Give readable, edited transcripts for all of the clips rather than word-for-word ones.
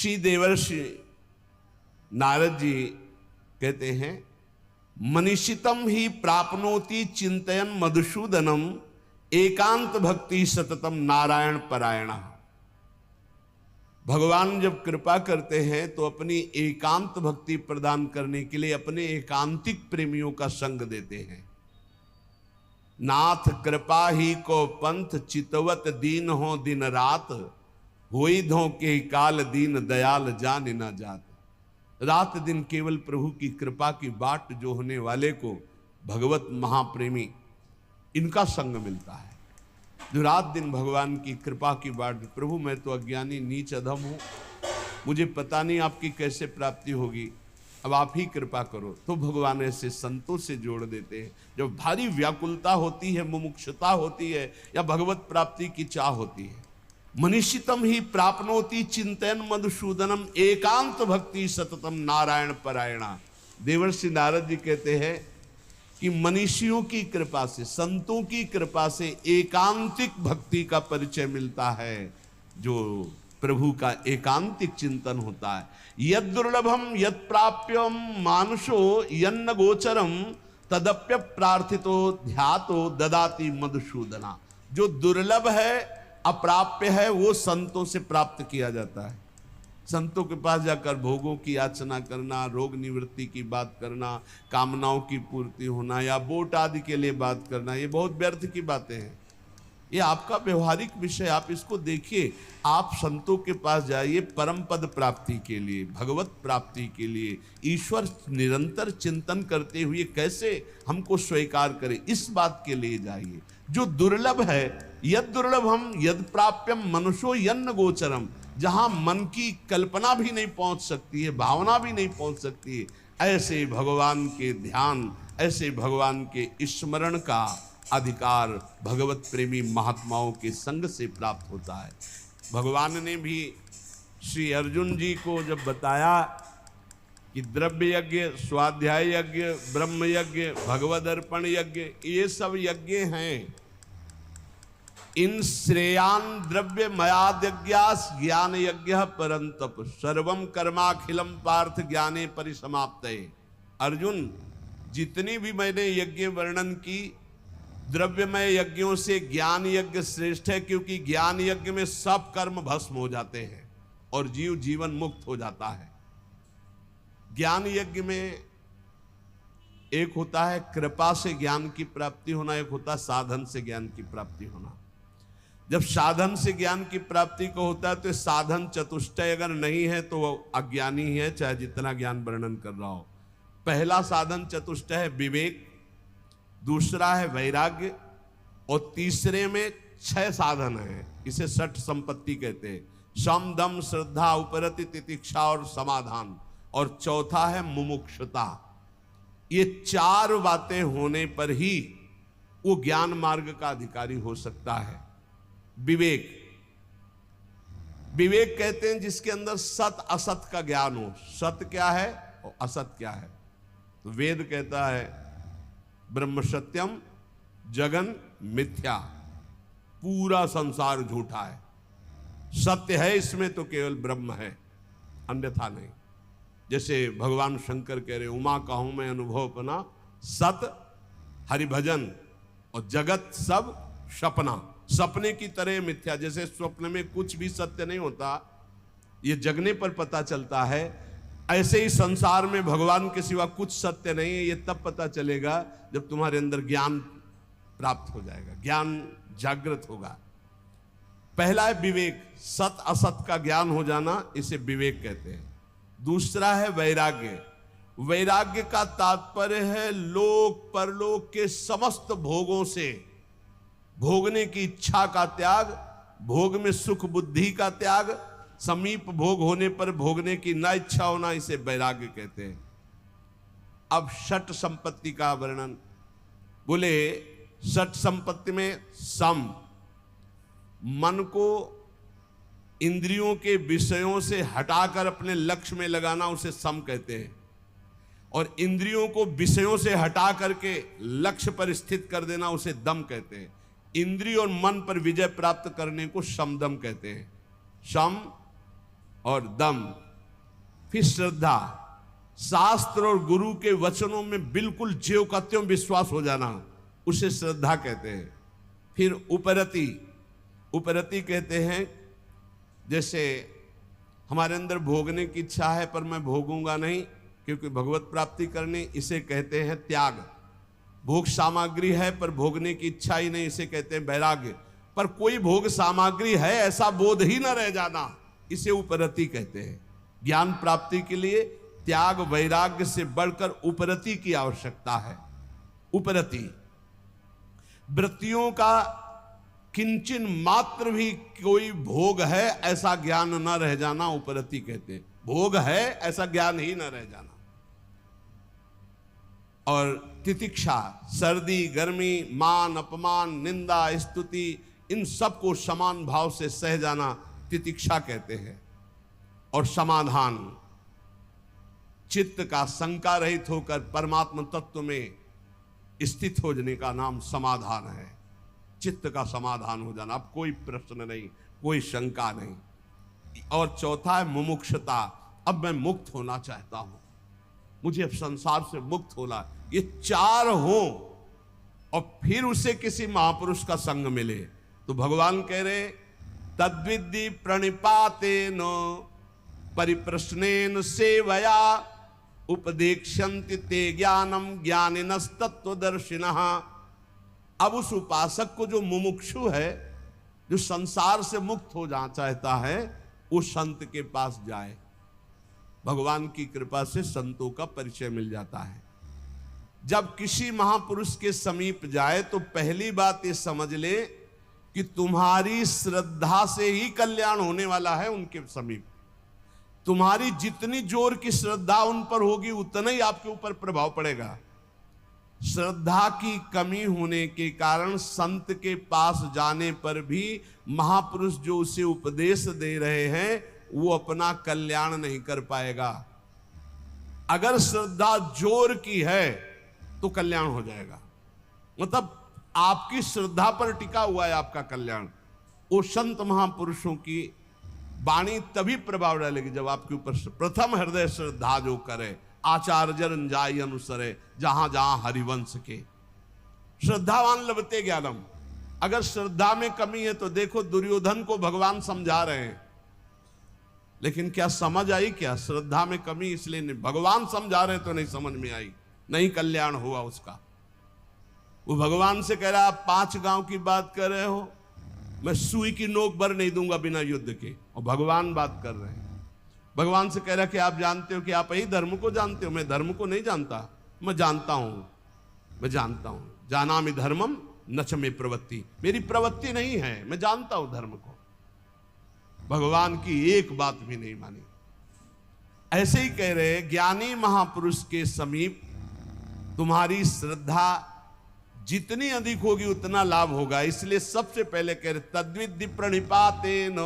श्री देवर्षि नारद जी कहते हैं, मनीषितम ही प्राप्नोति चिंतयन मधुसूदनम एकांत भक्ति सततम नारायण परायण। भगवान जब कृपा करते हैं तो अपनी एकांत भक्ति प्रदान करने के लिए अपने एकांतिक प्रेमियों का संग देते हैं। नाथ कृपा ही को पंथ चितवत दीन हो दिन रात, होई धो के काल दीन दयाल जान न जात। रात दिन केवल प्रभु की कृपा की बाट जो होने वाले को भगवत महाप्रेमी इनका संग मिलता है, जो रात दिन भगवान की कृपा की बाट। प्रभु मैं तो अज्ञानी नीच अधम हूँ, मुझे पता नहीं आपकी कैसे प्राप्ति होगी, अब आप ही कृपा करो। तो भगवान ऐसे संतों से जोड़ देते हैं। जब भारी व्याकुलता होती है, मुमुक्षुता होती है या भगवत प्राप्ति की चाह होती है, मनीषितम ही प्राप्नोति चिंतन मधुसूदनम एकांत भक्ति सततम नारायण परायणा। देवर्षि नारद जी कहते हैं कि मनीषियों की कृपा से, संतों की कृपा से एकांतिक भक्ति का परिचय मिलता है, जो प्रभु का एकांतिक चिंतन होता है। यद दुर्लभम यद प्राप्यम मानुषो यन्न गोचरम तदप्य प्रार्थितो ध्यातो ददाति मधुसूदना। जो दुर्लभ है, अप्राप्य है, वो संतों से प्राप्त किया जाता है। संतों के पास जाकर भोगों की याचना करना, रोग निवृत्ति की बात करना, कामनाओं की पूर्ति होना या वोट आदि के लिए बात करना, ये बहुत व्यर्थ की बातें हैं। ये आपका व्यवहारिक विषय, आप इसको देखिए। आप संतों के पास जाइए परम पद प्राप्ति के लिए, भगवत प्राप्ति के लिए, ईश्वर निरंतर चिंतन करते हुए कैसे हमको स्वीकार करे, इस बात के लिए जाइए। जो दुर्लभ है, यद दुर्लभम यद प्राप्यम मनुष्यो यन्न गोचरम, जहां मन की कल्पना भी नहीं पहुंच सकती है, भावना भी नहीं पहुंच सकती है, ऐसे भगवान के ध्यान, ऐसे भगवान के स्मरण का अधिकार भगवत प्रेमी महात्माओं के संग से प्राप्त होता है। भगवान ने भी श्री अर्जुन जी को जब बताया कि द्रव्य यज्ञ, स्वाध्याय यज्ञ, ब्रह्म यज्ञ, भगवद अर्पण यज्ञ, ये सब यज्ञ हैं, इन श्रेयान द्रव्य मयाद्यज्ञास ज्ञान यज्ञ परंतप सर्वम कर्माखिलम पार्थ ज्ञाने परिसमाप्तये। अर्जुन, जितनी भी मैंने यज्ञ वर्णन की, द्रव्यमय यज्ञों से ज्ञान यज्ञ श्रेष्ठ है, क्योंकि ज्ञान यज्ञ में सब कर्म भस्म हो जाते हैं और जीव जीवन मुक्त हो जाता है। ज्ञान यज्ञ में एक होता है कृपा से ज्ञान की प्राप्ति होना, एक होता है साधन से ज्ञान की प्राप्ति होना। जब साधन से ज्ञान की प्राप्ति को होता है तो साधन चतुष्टय अगर नहीं है तो वो अज्ञानी ही है, चाहे जितना ज्ञान वर्णन कर रहा हो। पहला साधन चतुष्टय है विवेक, दूसरा है वैराग्य, और तीसरे में 6 साधन है, इसे षट संपत्ति कहते हैं। सम दम श्रद्धा उपरति तितिक्षा और समाधान, और चौथा है मुमुक्षुता। ये 4 बातें होने पर ही वो ज्ञान मार्ग का अधिकारी हो सकता है। विवेक, विवेक कहते हैं जिसके अंदर सत असत का ज्ञान हो। सत्य क्या है और असत क्या है। तो वेद कहता है ब्रह्म सत्यम जगन मिथ्या, पूरा संसार झूठा है। सत्य है इसमें तो केवल ब्रह्म है, अन्यथा नहीं। जैसे भगवान शंकर कह रहे, उमा कहूं मैं अनुभव अपना, सत हरिभजन और जगत सब सपना। सपने की तरह मिथ्या, जैसे स्वप्न में कुछ भी सत्य नहीं होता, ये जगने पर पता चलता है, ऐसे ही संसार में भगवान के सिवा कुछ सत्य नहीं है। ये तब पता चलेगा जब तुम्हारे अंदर ज्ञान प्राप्त हो जाएगा, ज्ञान जागृत होगा। पहला है विवेक, सत असत का ज्ञान हो जाना, इसे विवेक कहते हैं। दूसरा है वैराग्य। वैराग्य का तात्पर्य है लोक परलोक के समस्त भोगों से भोगने की इच्छा का त्याग, भोग में सुख बुद्धि का त्याग, समीप भोग होने पर भोगने की न इच्छा होना, इसे वैराग्य कहते हैं। अब षट संपत्ति का वर्णन, बोले षट संपत्ति में सम, मन को इंद्रियों के विषयों से हटाकर अपने लक्ष्य में लगाना, उसे सम कहते हैं। और इंद्रियों को विषयों से हटा करके लक्ष्य पर स्थित कर देना, उसे दम कहते हैं। इंद्रिय और मन पर विजय प्राप्त करने को समदम कहते हैं। सम और दम, फिर श्रद्धा। शास्त्र और गुरु के वचनों में बिल्कुल ज्यों का त्यों विश्वास हो जाना, उसे श्रद्धा कहते हैं। फिर उपरति, उपरति कहते हैं जैसे हमारे अंदर भोगने की इच्छा है पर मैं भोगूंगा नहीं क्योंकि भगवत प्राप्ति करनी, इसे कहते हैं त्याग। भोग सामग्री है पर भोगने की इच्छा ही नहीं, इसे कहते हैं वैराग्य। पर कोई भोग सामग्री है ऐसा बोध ही न रह जाना, इसे उपरति कहते हैं। ज्ञान प्राप्ति के लिए त्याग वैराग्य से बढ़कर उपरति की आवश्यकता है। उपरति, वृत्तियों का किंचन मात्र भी कोई भोग है ऐसा ज्ञान न रह जाना, उपरति कहते हैं। भोग है ऐसा ज्ञान ही न रह जाना। और तितिक्षा, सर्दी गर्मी, मान अपमान, निंदा स्तुति, इन सबको समान भाव से सह जाना तितिक्षा कहते हैं। और समाधान, चित्त का शंका रहित होकर परमात्मा तत्व में स्थित हो जाने का नाम समाधान है। चित्त का समाधान हो जाना, अब कोई प्रश्न नहीं, कोई शंका नहीं। और चौथा है मुमुक्षुता, अब मैं मुक्त होना चाहता हूं, मुझे अब संसार से मुक्त होना। ये चार हो और फिर उसे किसी महापुरुष का संग मिले तो भगवान कह रहे तद्विद्धि प्रणिपातेन परिप्रश्नेन सेवया उपदेक्षन्ति ते ज्ञानम ज्ञानिनस्तत्वदर्शिनः। अब उस उपासक को जो मुमुक्षु है, जो संसार से मुक्त हो जाना चाहता है, वो संत के पास जाए। भगवान की कृपा से संतों का परिचय मिल जाता है। जब किसी महापुरुष के समीप जाए तो पहली बात ये समझ ले कि तुम्हारी श्रद्धा से ही कल्याण होने वाला है। उनके समीप तुम्हारी जितनी जोर की श्रद्धा उन पर होगी उतना ही आपके ऊपर प्रभाव पड़ेगा। श्रद्धा की कमी होने के कारण संत के पास जाने पर भी महापुरुष जो उसे उपदेश दे रहे हैं वो अपना कल्याण नहीं कर पाएगा। अगर श्रद्धा जोर की है तो कल्याण हो जाएगा, मतलब आपकी श्रद्धा पर टिका हुआ है आपका कल्याण। वो संत महापुरुषों की वाणी तभी प्रभाव डालेगी जब आपके ऊपर प्रथम हृदय श्रद्धा जो करे, आचार्य जन जाय अनुसरे जहां जहां हरिवंश के। श्रद्धावान लभते ज्ञानम। अगर श्रद्धा में कमी है तो देखो दुर्योधन को भगवान समझा रहे हैं, लेकिन क्या समझ आई? क्या श्रद्धा में कमी इसलिए नहीं, भगवान समझा रहे तो नहीं समझ में आई, नहीं कल्याण हुआ उसका। वो भगवान से कह रहा आप 5 गांव की बात कर रहे हो, मैं सुई की नोक भर नहीं दूंगा बिना युद्ध के। और भगवान बात कर रहे हैं, भगवान से कह रहा कि आप जानते हो कि आप यही धर्म को जानते हो, मैं धर्म को नहीं जानता। मैं जानता हूं, मैं जानता हूं, जानामि धर्मम न च मे प्रवृत्ति, मेरी प्रवृत्ति नहीं है, मैं जानता हूं धर्म को। भगवान की एक बात भी नहीं मानी। ऐसे ही कह रहे ज्ञानी महापुरुष के समीप तुम्हारी श्रद्धा जितनी अधिक होगी उतना लाभ होगा। इसलिए सबसे पहले कह रहे तद्विद्धि प्रणिपातेन,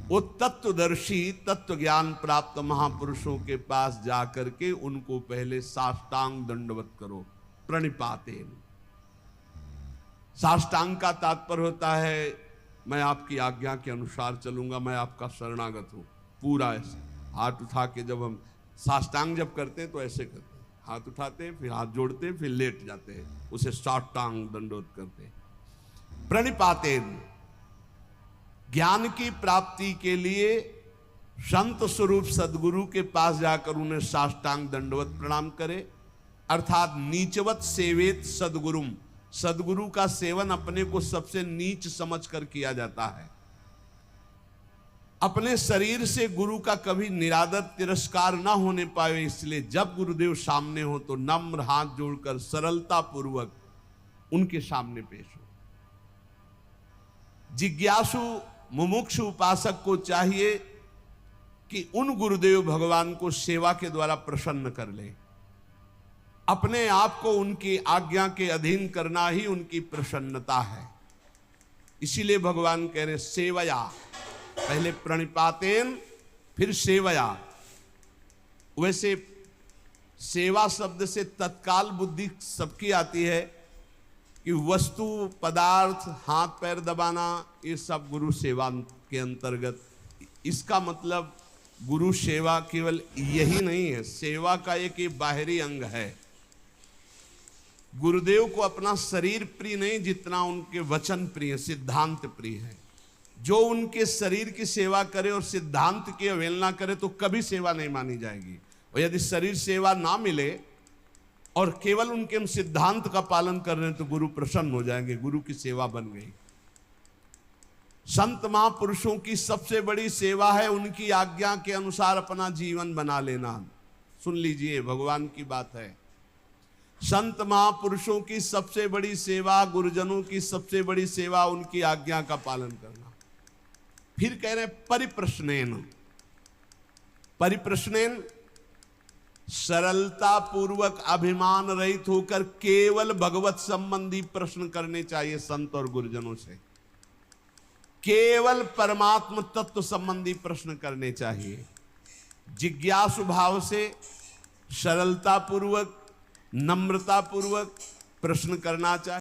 वो तत्वदर्शी तत्व ज्ञान प्राप्त महापुरुषों के पास जाकर के उनको पहले साष्टांग दंडवत करो। प्रणिपातेन, साष्टांग का तात्पर्य होता है मैं आपकी आज्ञा के अनुसार चलूंगा, मैं आपका शरणागत हूं। पूरा ऐसे हाथ उठा के, जब हम साष्टांग जब करते हैं तो ऐसे करते हैं, हाथ उठाते हैं फिर हाथ जोड़ते हैं फिर लेट जाते हैं, उसे साष्टांग दंडवत करते हैं। प्रणिपातेन, ज्ञान की प्राप्ति के लिए संत स्वरूप सदगुरु के पास जाकर उन्हें साष्टांग दंडवत प्रणाम करे, अर्थात नीचवत सेवेत सदगुरुम। सदगुरु का सेवन अपने को सबसे नीच समझकर किया जाता है। अपने शरीर से गुरु का कभी निरादर तिरस्कार ना होने पाए, इसलिए जब गुरुदेव सामने हो तो नम्र हाथ जोड़कर सरलता पूर्वक उनके सामने पेश हो। जिज्ञासु मुमुक्षु उपासक को चाहिए कि उन गुरुदेव भगवान को सेवा के द्वारा प्रसन्न कर ले। अपने आप को उनकी आज्ञा के अधीन करना ही उनकी प्रसन्नता है। इसीलिए भगवान कह रहे सेवया, पहले प्रणिपातेन फिर सेवया। वैसे सेवा शब्द से तत्काल बुद्धि सबकी आती है कि वस्तु पदार्थ हाथ पैर दबाना, ये सब गुरु सेवा के अंतर्गत। इसका मतलब गुरु सेवा केवल यही नहीं है, सेवा का एक ये बाहरी अंग है। गुरुदेव को अपना शरीर प्रिय नहीं जितना उनके वचन प्रिय, सिद्धांत प्रिय है। जो उनके शरीर की सेवा करे और सिद्धांत की अवहेलना करे तो कभी सेवा नहीं मानी जाएगी। और यदि शरीर सेवा ना मिले और केवल उनके हम सिद्धांत का पालन कर रहे हैं तो गुरु प्रसन्न हो जाएंगे, गुरु की सेवा बन गई। संत महापुरुषों की सबसे बड़ी सेवा है उनकी आज्ञा के अनुसार अपना जीवन बना लेना। सुन लीजिए, भगवान की बात है। संत महापुरुषों की सबसे बड़ी सेवा, गुरुजनों की सबसे बड़ी सेवा उनकी आज्ञा का पालन करना। फिर कह रहे परिप्रश्नेन, परिप्रश्नेन सरलता पूर्वक अभिमान रहित होकर केवल भगवत संबंधी प्रश्न करने चाहिए संत और गुरुजनों से। केवल परमात्म तत्व संबंधी प्रश्न करने चाहिए। जिज्ञासु भाव से सरलता पूर्वक, नम्रता पूर्वक प्रश्न करना चाहिए।